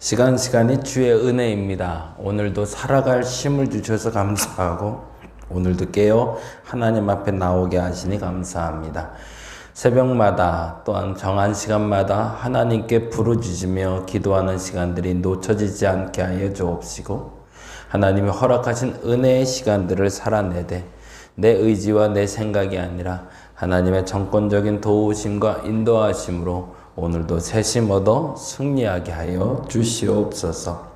시간이 주의 은혜입니다. 오늘도 살아갈 힘을 주셔서 감사하고 오늘도 깨어 하나님 앞에 나오게 하시니 감사합니다. 새벽마다 또한 정한 시간마다 하나님께 부르짖으며 기도하는 시간들이 놓쳐지지 않게 하여 주옵시고 하나님이 허락하신 은혜의 시간들을 살아내되 내 의지와 내 생각이 아니라 하나님의 정권적인 도우심과 인도하심으로 오늘도 새심 얻어 승리하게 하여 주시옵소서.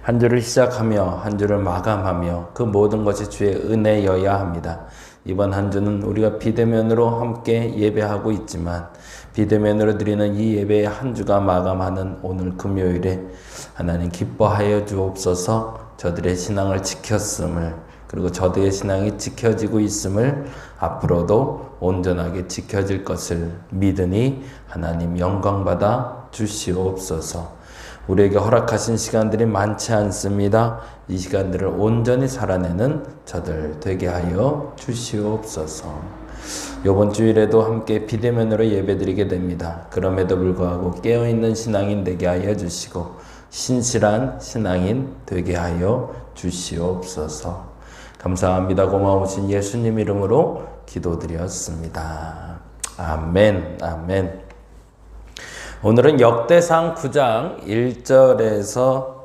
한 주를 시작하며 한 주를 마감하며 그 모든 것이 주의 은혜여야 합니다. 이번 한 주는 우리가 비대면으로 함께 예배하고 있지만 비대면으로 드리는 이 예배의 한 주가 마감하는 오늘 금요일에 하나님 기뻐하여 주옵소서. 저들의 신앙을 지켰음을 그리고 저들의 신앙이 지켜지고 있음을 앞으로도 온전하게 지켜질 것을 믿으니 하나님 영광받아 주시옵소서. 우리에게 허락하신 시간들이 많지 않습니다. 이 시간들을 온전히 살아내는 저들 되게 하여 주시옵소서. 이번 주일에도 함께 비대면으로 예배드리게 됩니다. 그럼에도 불구하고 깨어있는 신앙인 되게 하여 주시고 신실한 신앙인 되게 하여 주시옵소서. 감사합니다. 고마우신 예수님 이름으로 기도드렸습니다. 아멘, 아멘. 오늘은 역대상 9장 1절에서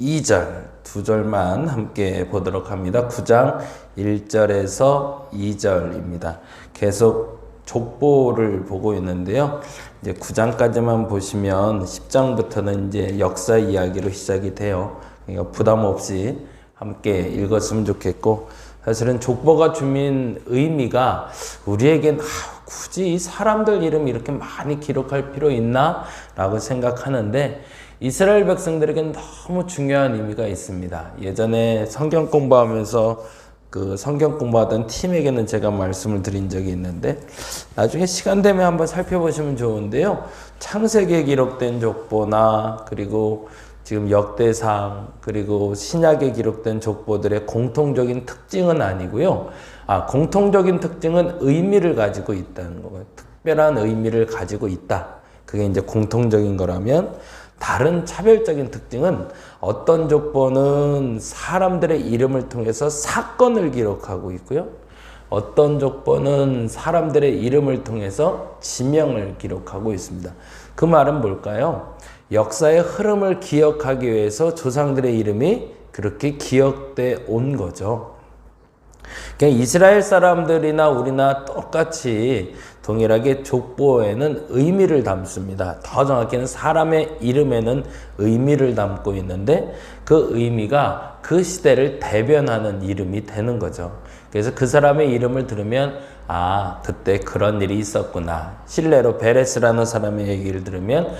2절, 두 절만 함께 보도록 합니다. 9장 1절에서 2절입니다. 계속 족보를 보고 있는데요. 이제 9장까지만 보시면 10장부터는 이제 역사 이야기로 시작이 돼요. 그러니까 부담 없이 함께 읽었으면 좋겠고, 사실은 족보가 주민 의미가 우리에겐 굳이 사람들 이름 이렇게 많이 기록할 필요 있나? 라고 생각하는데 이스라엘 백성들에겐 너무 중요한 의미가 있습니다. 예전에 성경 공부하면서 그 성경 공부하던 팀에게는 제가 말씀을 드린 적이 있는데 나중에 시간 되면 한번 살펴보시면 좋은데요. 창세기에 기록된 족보나 그리고 지금 역대상 그리고 신약에 기록된 족보들의 공통적인 특징은 아니고요. 공통적인 특징은 의미를 가지고 있다는 거예요. 특별한 의미를 가지고 있다. 그게 이제 공통적인 거라면 다른 차별적인 특징은 어떤 족보는 사람들의 이름을 통해서 사건을 기록하고 있고요. 어떤 족보는 사람들의 이름을 통해서 지명을 기록하고 있습니다. 그 말은 뭘까요? 역사의 흐름을 기억하기 위해서 조상들의 이름이 그렇게 기억돼 온 거죠. 그러니까 이스라엘 사람들이나 우리나 똑같이 동일하게 족보에는 의미를 담습니다. 더 정확히는 사람의 이름에는 의미를 담고 있는데 그 의미가 그 시대를 대변하는 이름이 되는 거죠. 그래서 그 사람의 이름을 들으면 그때 그런 일이 있었구나. 실례로 베레스라는 사람의 얘기를 들으면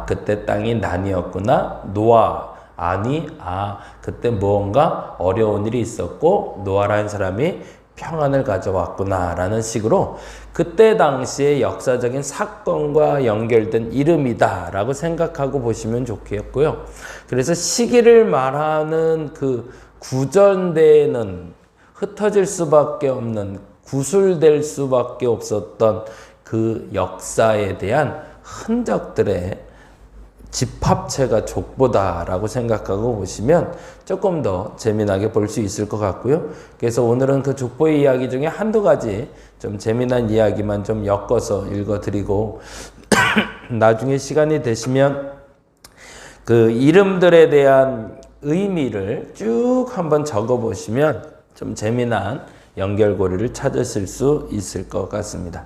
그때 땅이 난이었구나. 노아 그때 무언가 어려운 일이 있었고 노아라는 사람이 평안을 가져왔구나 라는 식으로 그때 당시의 역사적인 사건과 연결된 이름이다 라고 생각하고 보시면 좋겠고요. 그래서 시기를 말하는 그 구전대에는 흩어질 수밖에 없는 구술될 수밖에 없었던 그 역사에 대한 흔적들의 집합체가 족보다라고 생각하고 보시면 조금 더 재미나게 볼 수 있을 것 같고요. 그래서 오늘은 그 족보의 이야기 중에 한두 가지 좀 재미난 이야기만 좀 엮어서 읽어드리고 나중에 시간이 되시면 그 이름들에 대한 의미를 쭉 한번 적어보시면 좀 재미난 연결고리를 찾으실 수 있을 것 같습니다.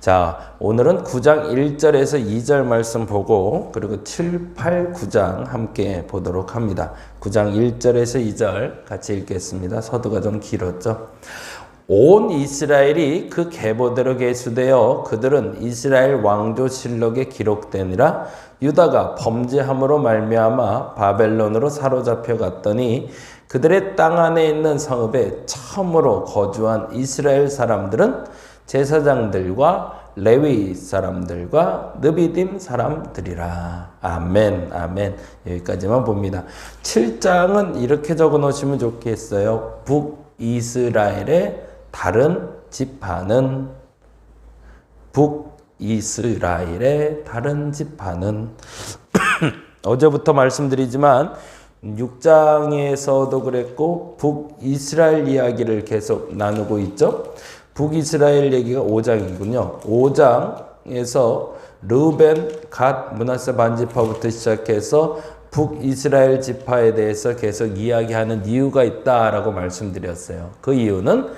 자, 오늘은 9장 1절에서 2절 말씀 보고 그리고 7, 8, 9장 함께 보도록 합니다. 9장 1절에서 2절 같이 읽겠습니다. 서두가 좀 길었죠. 온 이스라엘이 그 계보대로 계수되어 그들은 이스라엘 왕조실록에 기록되니라. 유다가 범죄함으로 말미암아 바벨론으로 사로잡혀 갔더니 그들의 땅 안에 있는 성읍에 처음으로 거주한 이스라엘 사람들은 제사장들과 레위 사람들과 느비딤 사람들이라. 아멘, 아멘. 여기까지만 봅니다. 7장은 이렇게 적어 놓으시면 좋겠어요. 북이스라엘의 다른 지파는 북이스라엘의 다른 지파는 어제부터 말씀드리지만 6장에서도 그랬고 북이스라엘 이야기를 계속 나누고 있죠. 북이스라엘 얘기가 5장이군요. 5장에서 르우벤, 갓, 므낫세 반지파부터 시작해서 북이스라엘 지파에 대해서 계속 이야기하는 이유가 있다라고 말씀드렸어요. 그 이유는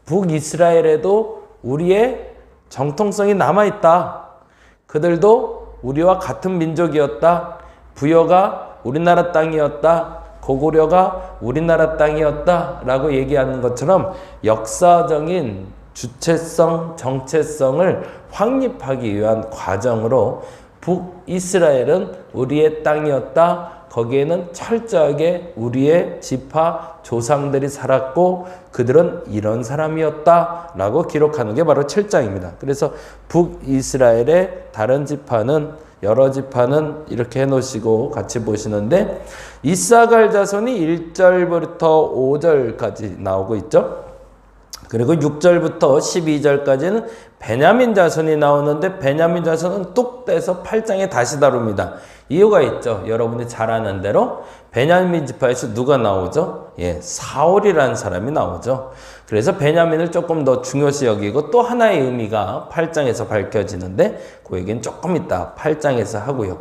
북이스라엘에도 우리의 정통성이 남아있다. 그들도 우리와 같은 민족이었다. 부여가 우리나라 땅이었다. 고구려가 우리나라 땅이었다. 라고 얘기하는 것처럼 역사적인 주체성, 정체성을 확립하기 위한 과정으로 북이스라엘은 우리의 땅이었다. 거기에는 철저하게 우리의 지파 조상들이 살았고 그들은 이런 사람이었다 라고 기록하는 게 바로 7장입니다. 그래서 북이스라엘의 다른 지파는 여러 지파는 이렇게 해놓으시고 같이 보시는데 이사갈 자손이 1절부터 5절까지 나오고 있죠. 그리고 6절부터 12절까지는 베냐민 자손이 나오는데 베냐민 자손은 뚝 떼서 8장에 다시 다룹니다. 이유가 있죠. 여러분이 잘 아는 대로 베냐민 지파에서 누가 나오죠? 사울이라는 사람이 나오죠. 그래서 베냐민을 조금 더 중요시 여기고 또 하나의 의미가 8장에서 밝혀지는데 그 얘기는 조금 이따 8장에서 하고요.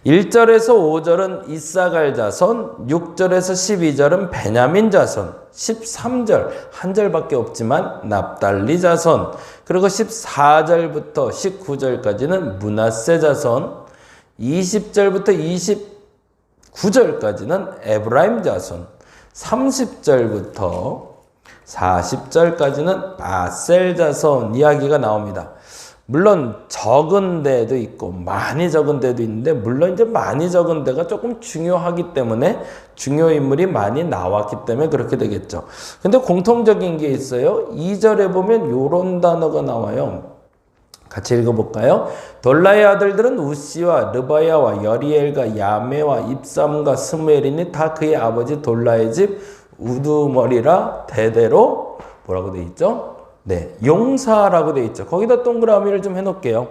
1절에서 5절은 이사갈 자손, 6절에서 12절은 베냐민 자손, 13절 한 절밖에 없지만 납달리 자손, 그리고 14절부터 19절까지는 므낫세 자손, 20절부터 29절까지는 에브라임 자손, 30절부터 40절까지는 아셀 자손 이야기가 나옵니다. 물론 적은 데도 있고 많이 적은 데도 있는데 물론 이제 많이 적은 데가 조금 중요하기 때문에 중요 인물이 많이 나왔기 때문에 그렇게 되겠죠. 근데 공통적인 게 있어요. 2절에 보면 요런 단어가 나와요. 같이 읽어볼까요? 돌라의 아들들은 우시와 르바야와 여리엘과 야메와 입삼과 스무엘이니 다 그의 아버지 돌라의 집 우두머리라 대대로 뭐라고 돼 있죠? 용사라고 돼 있죠. 거기다 동그라미를 좀 해놓을게요.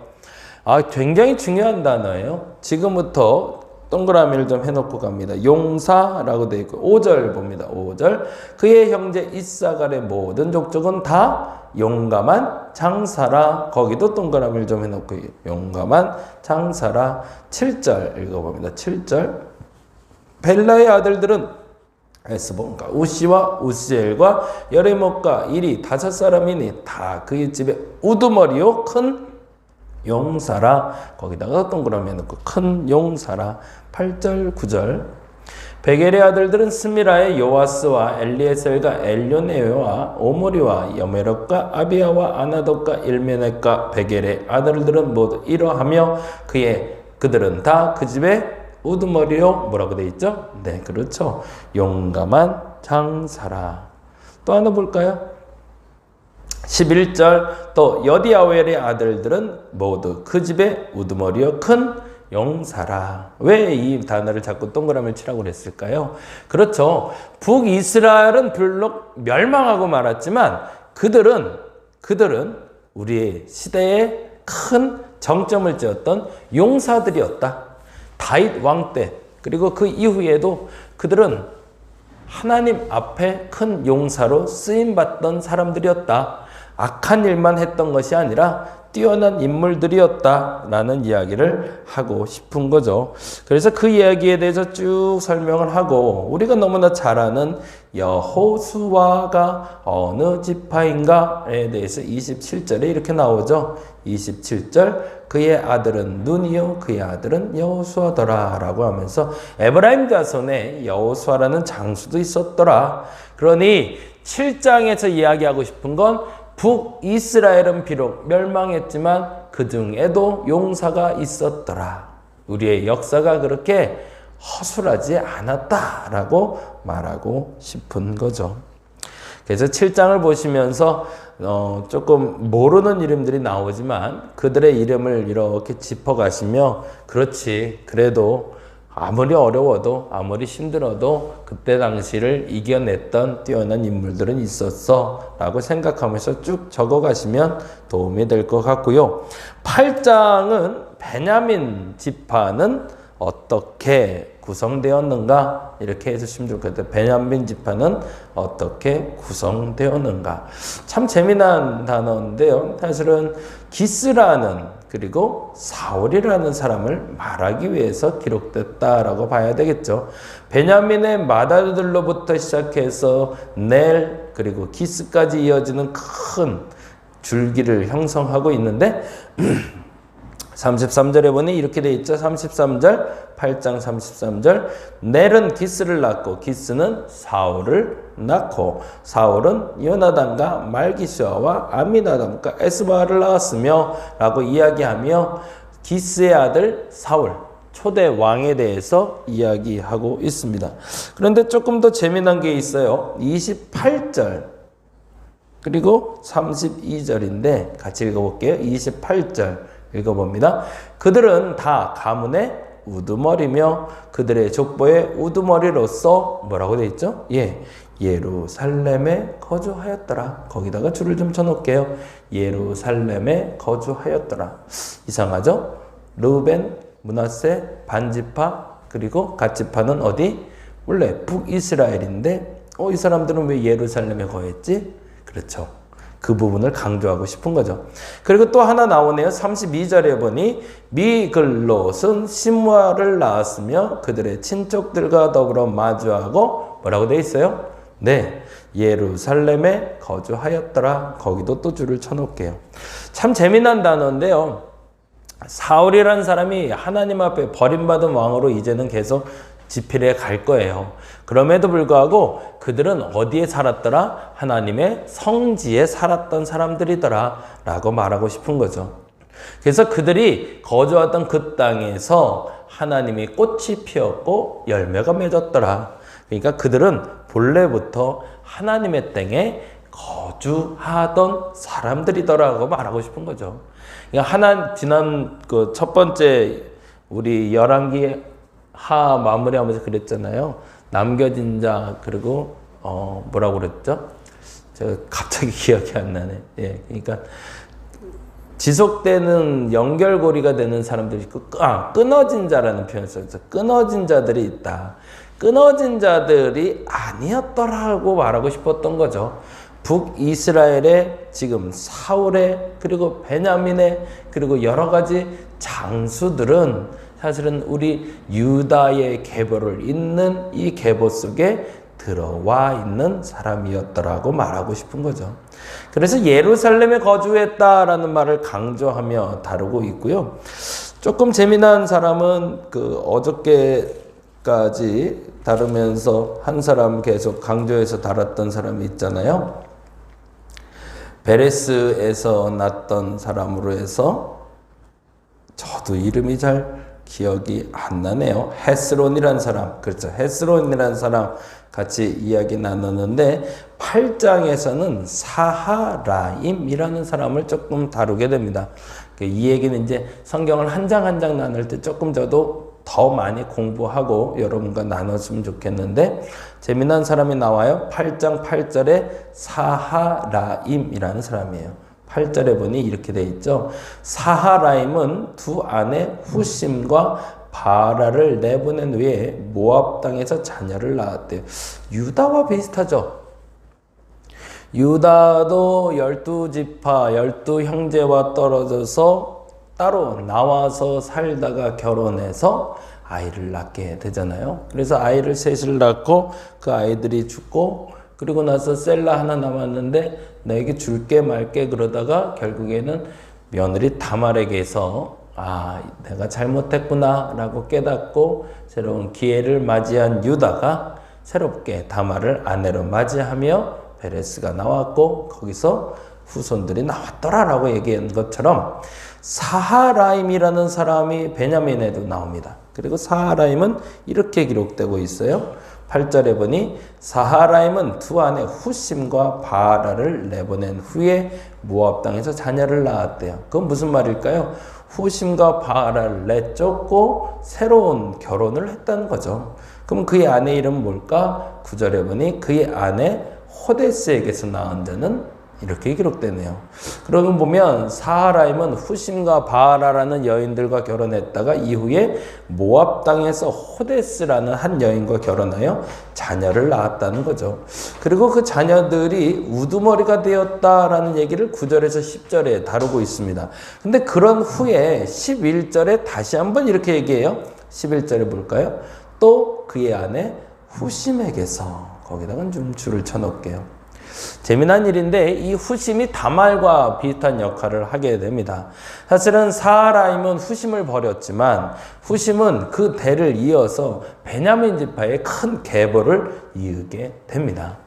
굉장히 중요한 단어예요. 지금부터 동그라미를 좀 해놓고 갑니다. 용사라고 돼 있고 5절 봅니다. 5절 그의 형제 이사갈의 모든 족속은 다 용감한 장사라. 거기도 동그라미를 좀 해놓고 용감한 장사라. 7절 읽어봅니다. 7절 벨라의 아들들은 에스본과 우시와 우시엘과 여레못과 일이 5사람이니 다 그의 집에 우두머리요 큰 용사라. 거기다가 동그라미 해놓고 큰 용사라. 8절 9절 베겔의 아들들은 스미라의 요아스와 엘리에셀과 엘요네와 오므리와 여메롯과 아비야와 아나돗과 일메넷과 베겔의 아들들은 모두 이러하며 그들은 다 그 집에 우두머리요 뭐라고 돼 있죠? 네, 그렇죠. 용감한 장사라. 또 하나 볼까요? 11절 또 여디아웰의 아들들은 모두 그 집에 우두머리요 큰 용사라. 왜 이 단어를 자꾸 동그라미를 치라고 그랬을까요? 그렇죠. 북이스라엘은 별로 멸망하고 말았지만 그들은 우리의 시대에 큰 정점을 지었던 용사들이었다. 다윗 왕 때 그리고 그 이후에도 그들은 하나님 앞에 큰 용사로 쓰임받던 사람들이었다. 악한 일만 했던 것이 아니라 뛰어난 인물들이었다라는 이야기를 하고 싶은 거죠. 그래서 그 이야기에 대해서 쭉 설명을 하고 우리가 너무나 잘 아는 여호수아가 어느 지파인가에 대해서 27절에 이렇게 나오죠. 27절 그의 아들은 눈이요 그의 아들은 여호수아더라 라고 하면서 에브라임 자손에 여호수아라는 장수도 있었더라. 그러니 7장에서 이야기하고 싶은 건 북이스라엘은 비록 멸망했지만 그 중에도 용사가 있었더라. 우리의 역사가 그렇게 허술하지 않았다라고 말하고 싶은 거죠. 그래서 7장을 보시면서 조금 모르는 이름들이 나오지만 그들의 이름을 이렇게 짚어가시며 그렇지 그래도 아무리 어려워도 아무리 힘들어도 그때 당시를 이겨냈던 뛰어난 인물들은 있었어 라고 생각하면서 쭉 적어가시면 도움이 될 것 같고요. 8장은 베냐민 지파는 어떻게 구성되었는가 이렇게 해주시면 좋겠어요. 베냐민 지파는 어떻게 구성되었는가. 참 재미난 단어인데요. 사실은 기스라는 그리고 사울이라는 사람을 말하기 위해서 기록됐다라고 봐야 되겠죠. 베냐민의 맏아들로부터 시작해서 넬 그리고 기스까지 이어지는 큰 줄기를 형성하고 있는데 33절에 보니 이렇게 돼 있죠. 33절 8장 33절 넬은 기스를 낳고 기스는 사울을 낳고 사울은 요나단과 말기수아와 아미나답과 에스바를 낳았으며 라고 이야기하며 기스의 아들 사울 초대 왕에 대해서 이야기하고 있습니다. 그런데 조금 더 재미난 게 있어요. 28절 그리고 32절인데 같이 읽어볼게요. 28절 읽어봅니다. 그들은 다 가문의 우두머리며 그들의 족보의 우두머리로서 뭐라고 되어 있죠? 예루살렘에 거주하였더라. 거기다가 줄을 좀 쳐놓을게요. 예루살렘에 거주하였더라. 이상하죠? 르우벤, 므낫세, 반지파 그리고 갓지파는 어디? 원래 북이스라엘인데 이 사람들은 왜 예루살렘에 거했지? 그렇죠. 그 부분을 강조하고 싶은 거죠. 그리고 또 하나 나오네요. 32절에 보니 미글롯은 시므아를 낳았으며 그들의 친척들과 더불어 마주하고 뭐라고 되어 있어요? 네, 예루살렘에 거주하였더라. 거기도 또 줄을 쳐놓을게요. 참 재미난 단어인데요. 사울이라는 사람이 하나님 앞에 버림받은 왕으로 이제는 계속 지필해 갈 거예요. 그럼에도 불구하고 그들은 어디에 살았더라? 하나님의 성지에 살았던 사람들이더라 라고 말하고 싶은 거죠. 그래서 그들이 거주하던 그 땅에서 하나님이 꽃이 피었고 열매가 맺었더라. 그러니까 그들은 본래부터 하나님의 땅에 거주하던 사람들이더라고 말하고 싶은 거죠. 그러니까 지난 그 첫 번째 우리 열왕기 하 마무리하면서 그랬잖아요. 남겨진 자 그리고 뭐라고 그랬죠? 제가 갑자기 기억이 안 나네. 그러니까 지속되는 연결고리가 되는 사람들이 있고 끊어진 자라는 표현을 썼죠. 끊어진 자들이 있다. 끊어진 자들이 아니었더라고 말하고 싶었던 거죠. 북이스라엘의 지금 사울의 그리고 베냐민의 그리고 여러 가지 장수들은 사실은 우리 유다의 계보를 잇는 이 계보 속에 들어와 있는 사람이었더라고 말하고 싶은 거죠. 그래서 예루살렘에 거주했다라는 말을 강조하며 다루고 있고요. 조금 재미난 사람은 어저께까지 다루면서 한 사람 계속 강조해서 다뤘던 사람이 있잖아요. 베레스에서 났던 사람으로 해서 저도 이름이 잘 기억이 안 나네요. 헤스론이라는 사람, 그렇죠. 헤스론이라는 사람 같이 이야기 나누는데 8장에서는 사하라임이라는 사람을 조금 다루게 됩니다. 이 얘기는 이제 성경을 한 장 한 장 나눌 때 조금 저도 더 많이 공부하고 여러분과 나눴으면 좋겠는데 재미난 사람이 나와요. 8장 8절에 사하라임이라는 사람이에요. 8절에 보니 이렇게 돼 있죠. 사하라임은 두 아내 후심과 바라를 내보낸 후에 모압 땅에서 자녀를 낳았대요. 유다와 비슷하죠. 유다도 12지파 12형제와 떨어져서 따로 나와서 살다가 결혼해서 아이를 낳게 되잖아요. 그래서 아이를 셋을 낳고 그 아이들이 죽고 그리고 나서 셀라 하나 남았는데 내게 줄게 말게 그러다가 결국에는 며느리 다말에게서 내가 잘못했구나 라고 깨닫고 새로운 기회를 맞이한 유다가 새롭게 다말을 아내로 맞이하며 베레스가 나왔고 거기서 후손들이 나왔더라라고 얘기한 것처럼 사하라임이라는 사람이 베냐민에도 나옵니다. 그리고 사하라임은 이렇게 기록되고 있어요. 8절에 보니 사하라임은 두 아내 후심과 바라를 내보낸 후에 모압 땅에서 자녀를 낳았대요. 그건 무슨 말일까요? 후심과 바라를 내쫓고 새로운 결혼을 했다는 거죠. 그럼 그의 아내 이름은 뭘까? 9절에 보니 그의 아내 호데스에게서 낳은 자는 이렇게 기록되네요. 그러고 보면 사하라임은 후심과 바하라라는 여인들과 결혼했다가 이후에 모압 땅에서 호데스라는 한 여인과 결혼하여 자녀를 낳았다는 거죠. 그리고 그 자녀들이 우두머리가 되었다라는 얘기를 9절에서 10절에 다루고 있습니다. 근데 그런 후에 11절에 다시 한번 이렇게 얘기해요. 11절에 볼까요? 또 그의 아내 후심에게서, 거기다가 좀 줄을 쳐놓을게요. 재미난 일인데 이 후심이 다말과 비슷한 역할을 하게 됩니다. 사실은 사하라임은 후심을 버렸지만 후심은 그 대를 이어서 베냐민 지파의 큰 계보를 이으게 됩니다.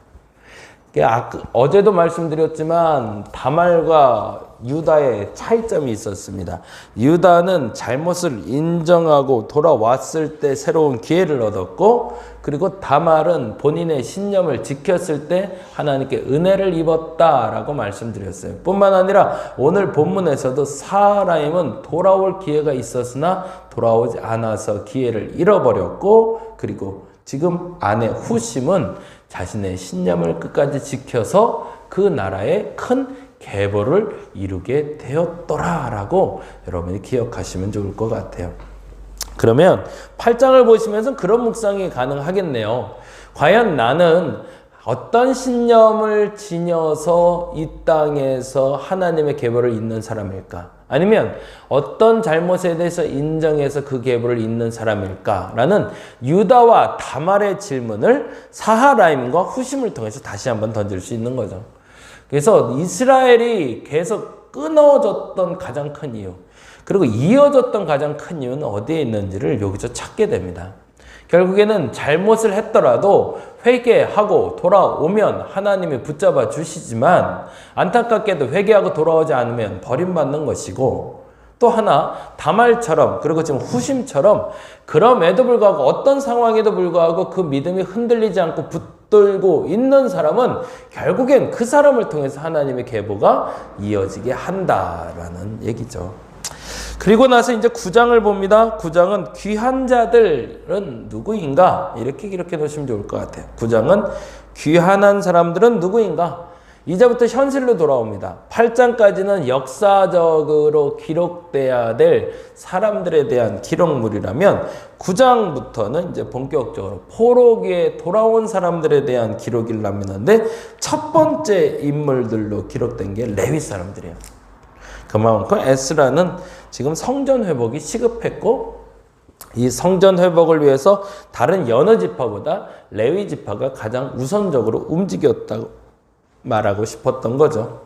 어제도 말씀드렸지만 다말과 유다의 차이점이 있었습니다. 유다는 잘못을 인정하고 돌아왔을 때 새로운 기회를 얻었고, 그리고 다말은 본인의 신념을 지켰을 때 하나님께 은혜를 입었다라고 말씀드렸어요. 뿐만 아니라 오늘 본문에서도 사하라임은 돌아올 기회가 있었으나 돌아오지 않아서 기회를 잃어버렸고, 그리고 지금 아내 후심은 자신의 신념을 끝까지 지켜서 그 나라의 큰 계보를 이루게 되었더라라고 여러분이 기억하시면 좋을 것 같아요. 그러면 8장을 보시면서 그런 묵상이 가능하겠네요. 과연 나는 어떤 신념을 지녀서 이 땅에서 하나님의 계보를 잇는 사람일까? 아니면 어떤 잘못에 대해서 인정해서 그 계보를 잇는 사람일까? 라는 유다와 다말의 질문을 사하라임과 후심을 통해서 다시 한번 던질 수 있는 거죠. 그래서 이스라엘이 계속 끊어졌던 가장 큰 이유, 그리고 이어졌던 가장 큰 이유는 어디에 있는지를 여기서 찾게 됩니다. 결국에는 잘못을 했더라도 회개하고 돌아오면 하나님이 붙잡아 주시지만, 안타깝게도 회개하고 돌아오지 않으면 버림받는 것이고, 또 하나 다말처럼, 그리고 지금 후심처럼 그럼에도 불구하고 어떤 상황에도 불구하고 그 믿음이 흔들리지 않고 붙들고 있는 사람은 결국엔 그 사람을 통해서 하나님의 계보가 이어지게 한다라는 얘기죠. 그리고 나서 이제 9장을 봅니다. 9장은 귀한 자들은 누구인가? 이렇게 기록해 놓으시면 좋을 것 같아요. 9장은 귀한한 사람들은 누구인가? 이제부터 현실로 돌아옵니다. 8장까지는 역사적으로 기록돼야 될 사람들에 대한 기록물이라면 9장부터는 이제 본격적으로 포로기에 돌아온 사람들에 대한 기록이라는데, 첫 번째 인물들로 기록된 게 레위 사람들이에요. 그만큼 에스라는 지금 성전 회복이 시급했고, 이 성전 회복을 위해서 다른 여느 지파보다 레위 지파가 가장 우선적으로 움직였다고 말하고 싶었던 거죠.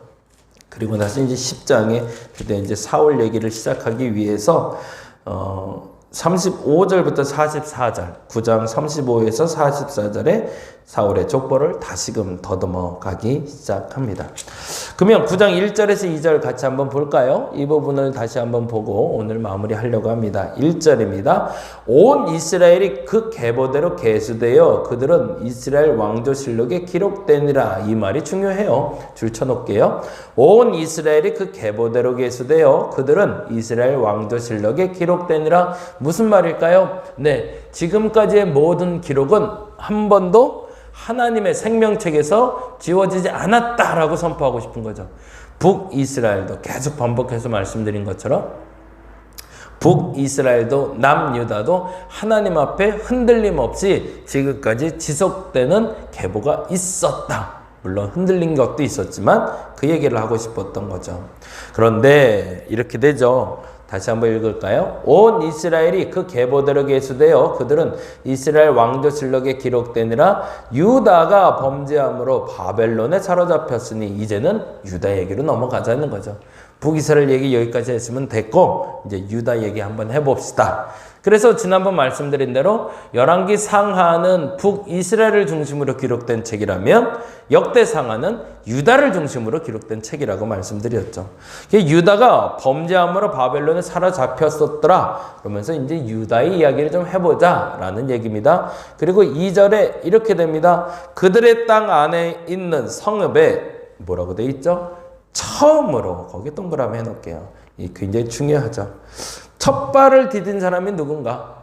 그리고 나서 이제 10장에 그때 이제 사울 얘기를 시작하기 위해서 35절부터 44절, 9장 35에서 44절에 사울의 족보를 다시금 더듬어 가기 시작합니다. 그러면 9장 1절에서 2절 같이 한번 볼까요? 이 부분을 다시 한번 보고 오늘 마무리하려고 합니다. 1절입니다. 온 이스라엘이 그 계보대로 계수되어 그들은 이스라엘 왕조실록에 기록되니라. 이 말이 중요해요. 줄 쳐놓을게요. 온 이스라엘이 그 계보대로 계수되어 그들은 이스라엘 왕조실록에 기록되니라. 무슨 말일까요? 네, 지금까지의 모든 기록은 한 번도 하나님의 생명책에서 지워지지 않았다라고 선포하고 싶은 거죠. 북이스라엘도 계속 반복해서 말씀드린 것처럼 북이스라엘도 남유다도 하나님 앞에 흔들림 없이 지금까지 지속되는 계보가 있었다. 물론 흔들린 것도 있었지만 그 얘기를 하고 싶었던 거죠. 그런데 이렇게 되죠. 다시 한번 읽을까요? 온 이스라엘이 그 계보대로 계수되어 그들은 이스라엘 왕조실록에 기록되니라. 유다가 범죄함으로 바벨론에 사로잡혔으니 이제는 유다 얘기로 넘어가자는 거죠. 북이스라엘 얘기 여기까지 했으면 됐고 이제 유다 얘기 한번 해봅시다. 그래서 지난번 말씀드린 대로 열왕기 상하는 북이스라엘을 중심으로 기록된 책이라면 역대상하는 유다를 중심으로 기록된 책이라고 말씀드렸죠. 유다가 범죄함으로 바벨론에 사로잡혔었더라. 그러면서 이제 유다의 이야기를 좀 해보자라는 얘기입니다. 그리고 2절에 이렇게 됩니다. 그들의 땅 안에 있는 성읍에 뭐라고 돼 있죠? 처음으로, 거기 동그라미 해놓을게요. 이 굉장히 중요하죠. 첫 발을 디딘 사람이 누군가?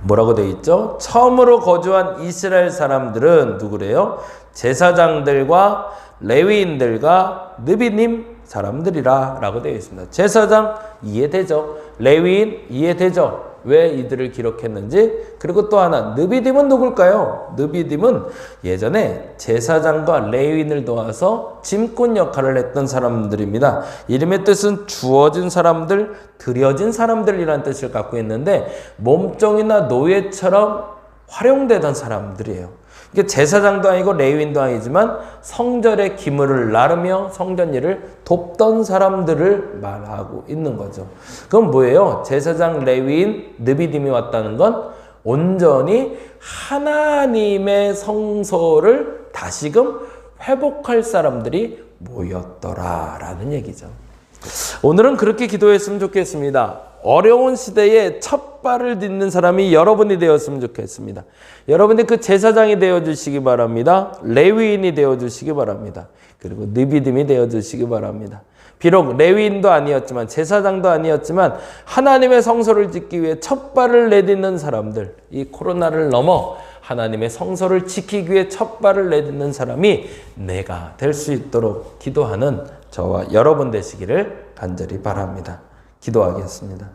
뭐라고 되어 있죠? 처음으로 거주한 이스라엘 사람들은 누구래요? 제사장들과 레위인들과 느비님 사람들이라 라고 되어 있습니다. 제사장 이해되죠? 레위인 이해되죠? 왜 이들을 기록했는지. 그리고 또 하나, 느비딤은 누굴까요? 느비딤은 예전에 제사장과 레위인을 도와서 짐꾼 역할을 했던 사람들입니다. 이름의 뜻은 주어진 사람들, 드려진 사람들이라는 뜻을 갖고 있는데 몸종이나 노예처럼 활용되던 사람들이에요. 이게 제사장도 아니고 레위인도 아니지만 성전의 기물을 나르며 성전 일을 돕던 사람들을 말하고 있는 거죠. 그건 뭐예요? 제사장, 레위인, 느비딤이 왔다는 건 온전히 하나님의 성소를 다시금 회복할 사람들이 모였더라라는 얘기죠. 오늘은 그렇게 기도했으면 좋겠습니다. 어려운 시대에 첫 발을 딛는 사람이 여러분이 되었으면 좋겠습니다. 여러분이 그 제사장이 되어주시기 바랍니다. 레위인이 되어주시기 바랍니다. 그리고 느비딤이 되어주시기 바랍니다. 비록 레위인도 아니었지만 제사장도 아니었지만 하나님의 성소를 짓기 위해 첫 발을 내딛는 사람들, 이 코로나를 넘어 하나님의 성소를 지키기 위해 첫 발을 내딛는 사람이 내가 될 수 있도록 기도하는 저와 여러분 되시기를 간절히 바랍니다. 기도하겠습니다.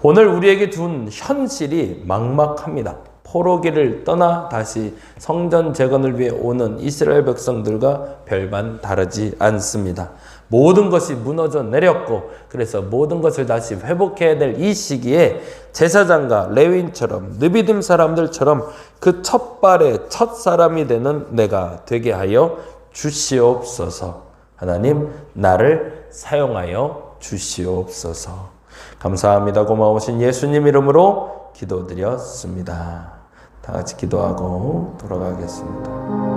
오늘 우리에게 준 현실이 막막합니다. 포로기를 떠나 다시 성전 재건을 위해 오는 이스라엘 백성들과 별반 다르지 않습니다. 모든 것이 무너져 내렸고 그래서 모든 것을 다시 회복해야 될 이 시기에 제사장과 레위인처럼 느비딤 사람들처럼 그 첫 발의 첫 사람이 되는 내가 되게 하여 주시옵소서. 하나님, 나를 사용하여 주시옵소서. 감사합니다. 고마우신 예수님 이름으로 기도드렸습니다. 다 같이 기도하고 돌아가겠습니다.